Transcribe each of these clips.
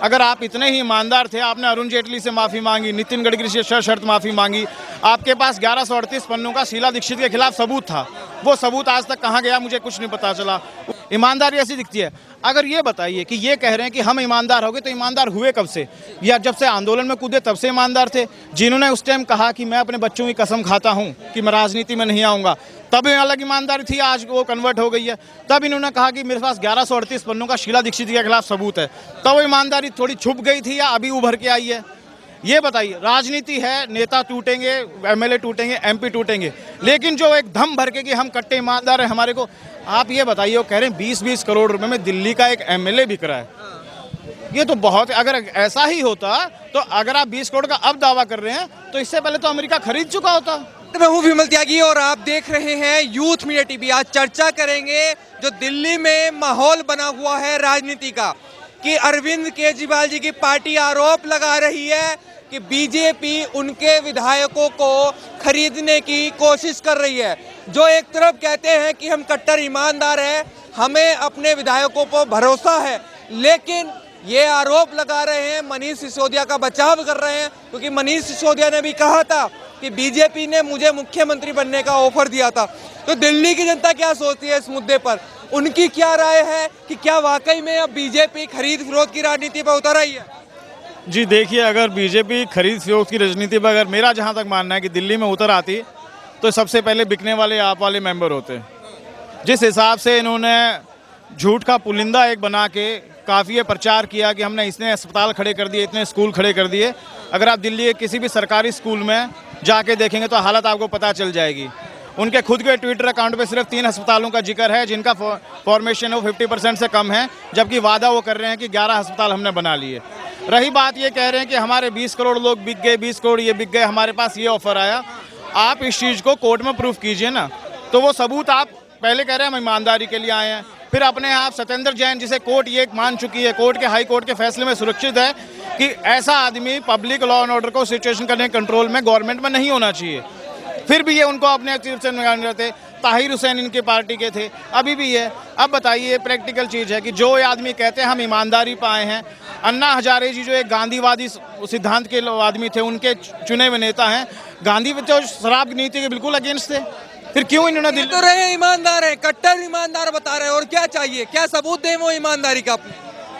अगर आप इतने ही ईमानदार थे, आपने अरुण जेटली से माफ़ी मांगी, नितिन गडकरी से सशर्त माफ़ी मांगी, आपके पास 1138 पन्नों का शीला दीक्षित के खिलाफ सबूत था, वो सबूत आज तक कहाँ गया मुझे कुछ नहीं पता चला। ईमानदारी ऐसी दिखती है। अगर ये बताइए कि ये कह रहे हैं कि हम ईमानदार हो गए, तो ईमानदार हुए कब से? या जब से आंदोलन में कूदे तब से ईमानदार थे? जिन्होंने उस टाइम कहा कि मैं अपने बच्चों की कसम खाता हूँ कि मैं राजनीति में नहीं आऊँगा, तब अलग ईमानदारी थी, आज वो कन्वर्ट हो गई है। तब इन्होंने कहा कि मेरे पास 1138 पन्नों का शीला दीक्षित के खिलाफ सबूत है, तब वो ईमानदारी थोड़ी छुप गई थी या अभी उभर के आई है? ये बताइए। राजनीति है, नेता टूटेंगे, एमएलए टूटेंगे, एमपी टूटेंगे, लेकिन जो एक दम भर के कि हम कट्टे ईमानदार हैं हमारे को, आप ये बताइए, वो कह रहे हैं 20-20 करोड़ रुपए में दिल्ली का एक एमएलए बिक रहा है। ये तो बहुत, अगर ऐसा ही होता तो अगर आप 20 करोड़ का अब दावा कर रहे हैं तो इससे पहले तो अमेरिका खरीद चुका होता। मैं हूं विमल त्यागी और आप देख रहे हैं यूथ मीडिया टीवी। आज चर्चा करेंगे जो दिल्ली में माहौल बना हुआ है राजनीति का, कि अरविंद केजरीवाल जी की पार्टी आरोप लगा रही है कि बीजेपी उनके विधायकों को खरीदने की कोशिश कर रही है। जो एक तरफ कहते हैं कि हम कट्टर ईमानदार हैं, हमें अपने विधायकों पर भरोसा है, लेकिन ये आरोप लगा रहे हैं, मनीष सिसोदिया का बचाव कर रहे हैं, क्योंकि मनीष सिसोदिया ने भी कहा था कि बीजेपी ने मुझे मुख्यमंत्री बनने का ऑफर दिया था। तो दिल्ली की जनता क्या सोचती है इस मुद्दे पर? उनकी क्या राय है कि क्या वाकई में अब बीजेपी खरीद फरोख्त की राजनीति पर उतर आई है? जी देखिए, अगर बीजेपी खरीद फरोख्त की राजनीति पर, अगर मेरा जहां तक मानना है कि दिल्ली में उतर आती, तो सबसे पहले बिकने वाले आप वाले मेंबर होते। जिस हिसाब से इन्होंने झूठ का पुलिंदा एक बना के काफ़ी प्रचार किया कि हमने इतने अस्पताल खड़े कर दिए, इतने स्कूल खड़े कर दिए। अगर आप दिल्ली के किसी भी सरकारी स्कूल में जाके देखेंगे तो हालत आपको पता चल जाएगी। उनके खुद के ट्विटर अकाउंट पे सिर्फ 3 अस्पतालों का जिक्र है जिनका फॉर्मेशन वो 50% से कम है, जबकि वादा वो कर रहे हैं कि 11 अस्पताल हमने बना लिए। रही बात, ये कह रहे हैं कि हमारे 20 करोड़ लोग बिक गए, 20 करोड़ ये बिक गए, हमारे पास ये ऑफर आया। आप इस चीज़ को कोर्ट में प्रूफ कीजिए ना। तो वो सबूत आप पहले कह रहे हैं हम ईमानदारी के लिए आए हैं, फिर अपने आप सत्येंद्र जैन, जिसे कोर्ट ये मान चुकी है, कोर्ट के हाई कोर्ट के फैसले में सुरक्षित है कि ऐसा आदमी पब्लिक लॉ एंड ऑर्डर को सिचुएशन करने कंट्रोल में गवर्नमेंट में नहीं होना चाहिए, फिर भी ये उनको अपने एक्टिव से निकाल रहे थे। ताहिर हुसैन इनकी पार्टी के थे, अभी भी है। अब बताइए, प्रैक्टिकल चीज़ है कि जो आदमी कहते हैं हम ईमानदारी पर आए हैं, अन्ना हजारे जी जो एक गांधीवादी सिद्धांत के आदमी थे, उनके चुने हुए नेता हैं, गांधी तो शराब नीति के बिल्कुल अगेंस्ट थे, फिर क्यों इन्होंने दिल्ली तो रहे ईमानदार है, कट्टर ईमानदार बता रहे हैं, और क्या चाहिए? क्या सबूत दें वो ईमानदारी का?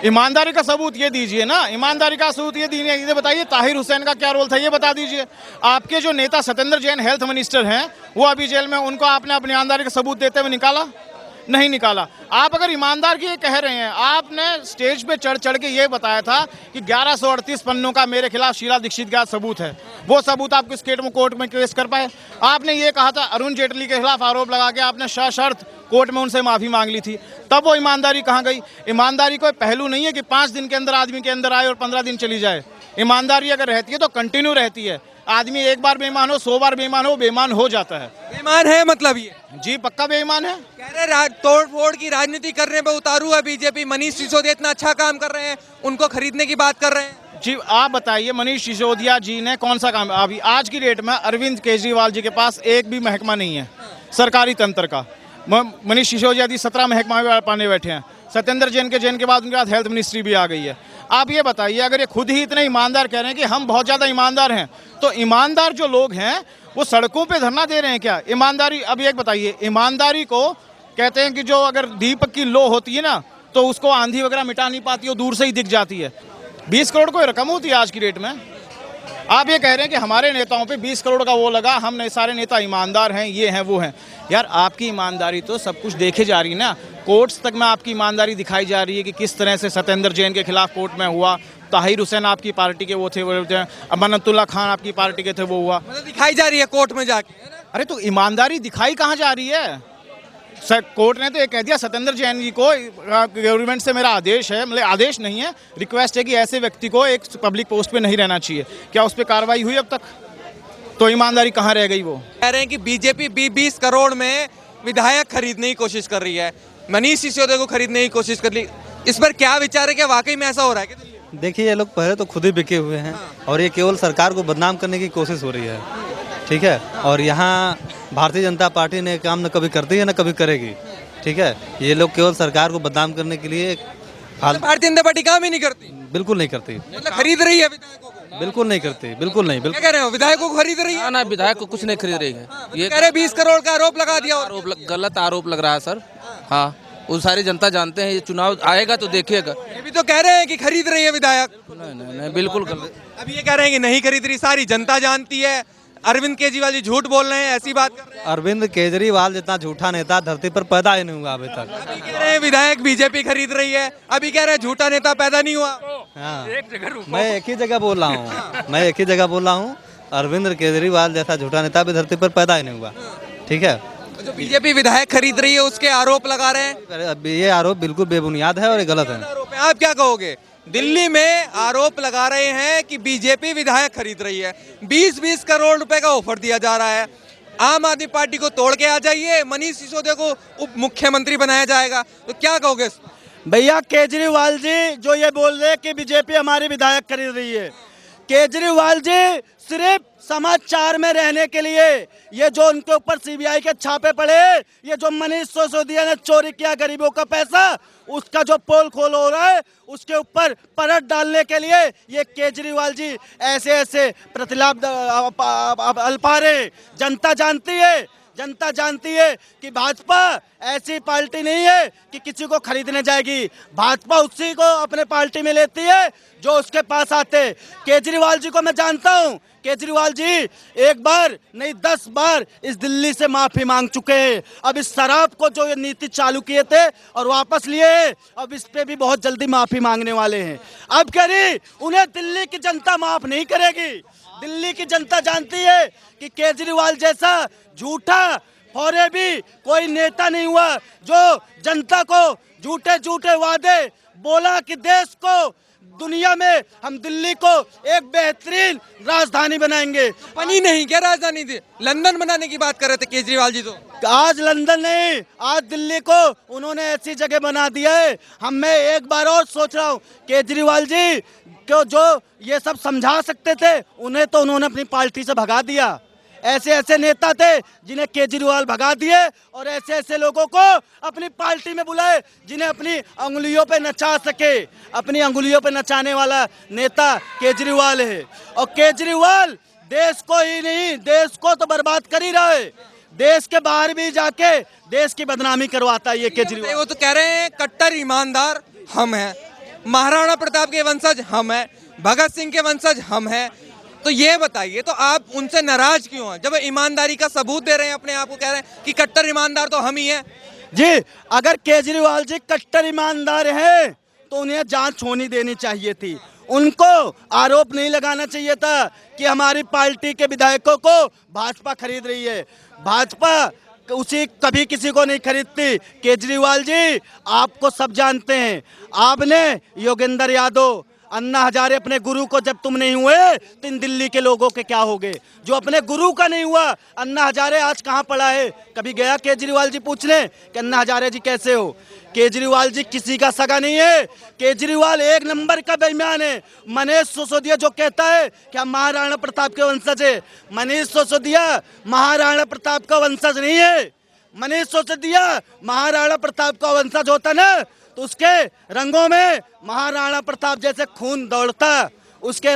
ईमानदारी का सबूत ये दीजिए ना, ईमानदारी का सबूत ये दीजिए। ये बताइए ताहिर हुसैन का क्या रोल था, ये बता दीजिए। आपके जो नेता सत्येंद्र जैन हेल्थ मिनिस्टर हैं, वो अभी जेल में, उनको आपने अपनी ईमानदारी का सबूत देते हुए निकाला? नहीं निकाला। आप अगर ईमानदार की ये कह रहे हैं, आपने स्टेज पे चढ़ के ये बताया था कि 1138 पन्नों का मेरे खिलाफ शीला दीक्षित का सबूत है, वो सबूत आप किस कोर्ट में केस कर पाए? आपने ये कहा था अरुण जेटली के खिलाफ आरोप लगा के आपने सशर्त कोर्ट में उनसे माफ़ी मांग ली थी, तब वो ईमानदारी कहाँ गई? ईमानदारी कोई पहलू नहीं है कि 5 दिन के अंदर आदमी के अंदर आए और 15 दिन चली जाए। ईमानदारी अगर रहती है तो कंटिन्यू रहती है। आदमी एक बार बेईमान हो, 100 बार बेईमान हो, बेईमान हो जाता है। बेईमान है मतलब ये? जी पक्का बेईमान है। कह रहे तोड़ फोड़ की राजनीति करने पे उतारू है बीजेपी। मनीष सिसोदिया इतना अच्छा काम कर रहे हैं, उनको खरीदने की बात कर रहे हैं। जी आप बताइए, मनीष सिसोदिया जी ने कौन सा काम? अभी आज की डेट में अरविंद केजरीवाल जी के पास एक भी महकमा नहीं है सरकारी तंत्र का। मनीष सिसोदिया जी 17 महकमा पाने बैठे हैं। सत्येंद्र जैन के बाद उनके पास हेल्थ मिनिस्ट्री भी आ गई है। आप ये बताइए, अगर ये खुद ही इतने ईमानदार कह रहे हैं कि हम बहुत ज़्यादा ईमानदार हैं, तो ईमानदार जो लोग हैं वो सड़कों पे धरना दे रहे हैं क्या? ईमानदारी, अब एक बताइए, ईमानदारी को कहते हैं कि जो अगर दीपक की लो होती है ना, तो उसको आंधी वगैरह मिटा नहीं पाती, वो दूर से ही दिख जाती है। 20 करोड़ कोई रकम होती है आज की डेट में? आप ये कह रहे हैं कि हमारे नेताओं पे 20 करोड़ का वो लगा, हम सारे नेता ईमानदार हैं, ये हैं वो हैं। यार आपकी ईमानदारी तो सब कुछ देखे जा रही है ना, कोर्ट्स तक में आपकी ईमानदारी दिखाई जा रही है कि किस तरह से सत्येंद्र जैन के खिलाफ कोर्ट में हुआ, ताहिर हुसैन आपकी पार्टी के वो थे, अमानतुल्लाह खान आपकी पार्टी के थे, वो हुआ। मतलब दिखाई जा रही है कोर्ट में जाके? अरे तो ईमानदारी दिखाई कहाँ जा रही है? सर कोर्ट ने तो ये कह दिया सत्येंद्र जैन जी को, गवर्नमेंट से मेरा आदेश है, मतलब आदेश नहीं है, रिक्वेस्ट है कि ऐसे व्यक्ति को एक पब्लिक पोस्ट पे नहीं रहना चाहिए। क्या उस पर कार्रवाई हुई अब तक? तो ईमानदारी कहाँ रह गई? वो कह रहे हैं कि बीजेपी 20 करोड़ में विधायक खरीदने की कोशिश कर रही है, मनीष सिसोदिया को खरीदने की कोशिश कर ली। इस पर क्या विचार है? क्या वाकई में ऐसा हो रहा है? देखिए, ये लोग पहले तो खुद ही बिके हुए हैं और ये केवल सरकार को बदनाम करने की कोशिश हो रही है, ठीक है। और यहाँ भारतीय जनता पार्टी ने काम न कभी करती है न कभी करेगी, ठीक है। ये लोग केवल सरकार को बदनाम करने के लिए भारतीय जनता पार्टी काम ही नहीं करती। बिल्कुल नहीं करती, मतलब खरीद रही है विधायकों को? बिल्कुल नहीं करती, बिल्कुल नहीं, क्या कह रहे हो, विधायकों को खरीद रही है? ना ना विधायक को कुछ नहीं खरीद रही है। ये कह रहे 20 करोड़ का आरोप लगा दिया। गलत आरोप लग रहा है सर। हाँ, वो सारी जनता जानते हैं, ये चुनाव आएगा तो देखिएगा। ये भी तो कह रहे हैं कि खरीद रही है विधायक। नहीं नहीं नहीं, बिल्कुल गलत। अब ये कह रहे हैं कि नहीं खरीद रही, सारी जनता जानती है। अरविंद केजरीवाल जी झूठ बोल रहे हैं, ऐसी बात कर रहे हैं। अरविंद केजरीवाल जितना झूठा नेता धरती पर पैदा ही नहीं हुआ अभी तक। अभी कह रहे हैं विधायक बीजेपी खरीद रही है, अभी कह रहे हैं झूठा नेता पैदा नहीं हुआ। हाँ, मैं एक ही जगह बोल रहा हूँ, मैं एक ही जगह बोल रहा हूँ, अरविंद केजरीवाल जैसा झूठा नेता भी धरती पर पैदा ही नहीं हुआ। ठीक है, जो बीजेपी विधायक खरीद रही है उसके आरोप लगा रहे हैं। अब ये आरोप बिल्कुल बेबुनियाद है और ये गलत है। आरोप है, आप क्या कहोगे? दिल्ली में आरोप लगा रहे हैं कि बीजेपी विधायक खरीद रही है, 20-20 करोड़ रुपए का ऑफर दिया जा रहा है। आम आदमी पार्टी को तोड़ के आ जाइए, मनीष सिसोदिया को उप मुख्यमंत्री बनाया जाएगा, तो क्या कहोगे? भैया केजरीवाल जी जो ये बोल रहे हैं कि बीजेपी हमारी विधायक खरीद रही है, केजरीवाल जी सिर्फ समाचार में रहने के लिए, ये जो उनके ऊपर सीबीआई के छापे पड़े, ये जो मनीष सिसोदिया ने चोरी किया गरीबों का पैसा, उसका जो पोल खोल हो रहा है, उसके ऊपर परत डालने के लिए ये केजरीवाल जी ऐसे ऐसे प्रतिलाभ अल्पा रहे। जनता जानती है, जनता जानती है कि भाजपा ऐसी पार्टी नहीं है कि किसी को खरीदने जाएगी। भाजपा उसी को अपने पार्टी में लेती है जो उसके पास आते। केजरीवाल जी को मैं जानता हूं, केजरीवाल जी एक बार नहीं 10 बार इस दिल्ली से माफी मांग चुके हैं। अब इस शराब को जो ये नीति चालू किए थे और वापस लिए, अब इस पे भी बहुत जल्दी माफी मांगने वाले हैं। अब कह रही उन्हें दिल्ली की जनता माफ नहीं करेगी। दिल्ली की जनता जानती है कि केजरीवाल जैसा झूठा फौरेबी कोई नेता नहीं हुआ जो जनता को झूठे झूठे वादे बोला कि देश को, दुनिया में हम दिल्ली को एक बेहतरीन राजधानी बनाएंगे। बनी नहीं क्या राजधानी थी? लंदन बनाने की बात कर रहे थे केजरीवाल जी। तो आज लंदन नहीं, आज दिल्ली को उन्होंने ऐसी जगह बना दिया है। मैं एक बार और सोच रहा हूँ केजरीवाल जी को जो ये सब समझा सकते थे, उन्हें तो उन्होंने अपनी पार्टी से भगा दिया। ऐसे ऐसे नेता थे जिन्हें केजरीवाल भगा दिए और ऐसे ऐसे लोगों को अपनी पार्टी में बुलाए जिन्हें अपनी अंगुलियों पे नचा सके। अपनी अंगुलियों पे नचाने वाला नेता केजरीवाल है। और केजरीवाल देश को ही नहीं, देश को तो बर्बाद कर ही रहा है, देश के बाहर भी जाके देश की बदनामी करवाता है ये केजरीवाल। वो तो कह रहे हैं कट्टर ईमानदार हम हैं, महाराणा प्रताप के वंशज हम हैं, भगत सिंह के वंशज हम हैं। तो ये बताइए, तो आप उनसे नाराज क्यों हैं जब ईमानदारी का सबूत दे रहे हैं, अपने आप को कह रहे हैं कि कट्टर ईमानदार तो हम ही हैं? जी, अगर केजरीवाल जी कट्टर ईमानदार हैं तो उन्हें जांच होनी देनी चाहिए थी। उनको आरोप नहीं लगाना चाहिए था कि हमारी पार्टी के विधायकों को भाजपा खरीद रही है। भाजपा उसी कभी किसी को नहीं खरीदती। केजरीवाल जी आपको सब जानते हैं। आपने योगेंद्र यादव, अन्ना हजारे अपने गुरु को जब तुम नहीं हुए तो इन दिल्ली के लोगों के क्या होगे? जो अपने गुरु का नहीं हुआ, अन्ना हजारे आज कहाँ पड़ा है? कभी गया केजरीवाल जी पूछने कि अन्ना हजारे जी कैसे हो? केजरीवाल जी किसी का सगा नहीं है। केजरीवाल एक नंबर का बेईमान है। मनीष सिसोदिया जो कहता है कि हम महाराणा प्रताप के वंशज है, मनीष सिसोदिया महाराणा प्रताप का वंशज नहीं है। मनीष सिसोदिया महाराणा प्रताप का वंशज होता ना तो उसके रंगों में महाराणा प्रताप जैसे खून दौड़ता, उसके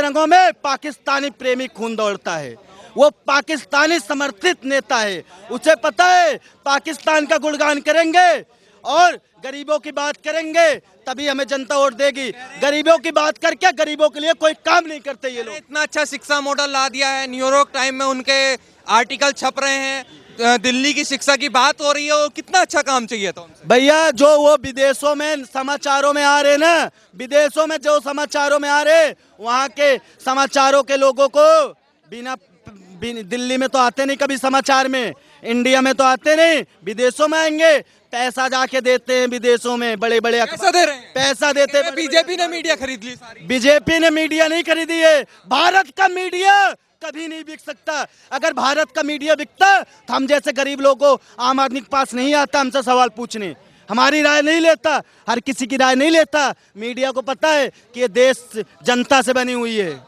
रंगों में पाकिस्तानी प्रेमी खून दौड़ता है। वो पाकिस्तानी समर्थित नेता है। उसे पता है पाकिस्तान का गुणगान करेंगे और गरीबों की बात करेंगे तभी हमें जनता वोट देगी। गरीबों की बात करके गरीबों के लिए कोई काम नहीं करते ये लोग। इतना अच्छा शिक्षा मॉडल ला दिया है, न्यूयॉर्क टाइम में उनके आर्टिकल छप रहे हैं, दिल्ली की शिक्षा की बात हो रही है, वो कितना अच्छा काम चाहिए था उनसे। भैया जो वो विदेशों में समाचारों में आ रहे ना, विदेशों में जो समाचारों में आ रहे, वहाँ के समाचारों के लोगों को बिना दिल्ली में तो आते नहीं कभी समाचार में, इंडिया में तो आते नहीं, विदेशों में आएंगे। पैसा जाके देते हैं विदेशों में, बड़े बड़े पैसा दे रहे हैं, पैसा देते हैं। बीजेपी ने मीडिया खरीद ली सारी। बीजेपी ने मीडिया नहीं खरीदी है। भारत का मीडिया कभी नहीं बिक सकता। अगर भारत का मीडिया बिकता तो हम जैसे गरीब लोगों को, आम आदमी के पास नहीं आता हमसे सवाल पूछने, हमारी राय नहीं लेता, हर किसी की राय नहीं लेता। मीडिया को पता है कि ये देश जनता से बनी हुई है।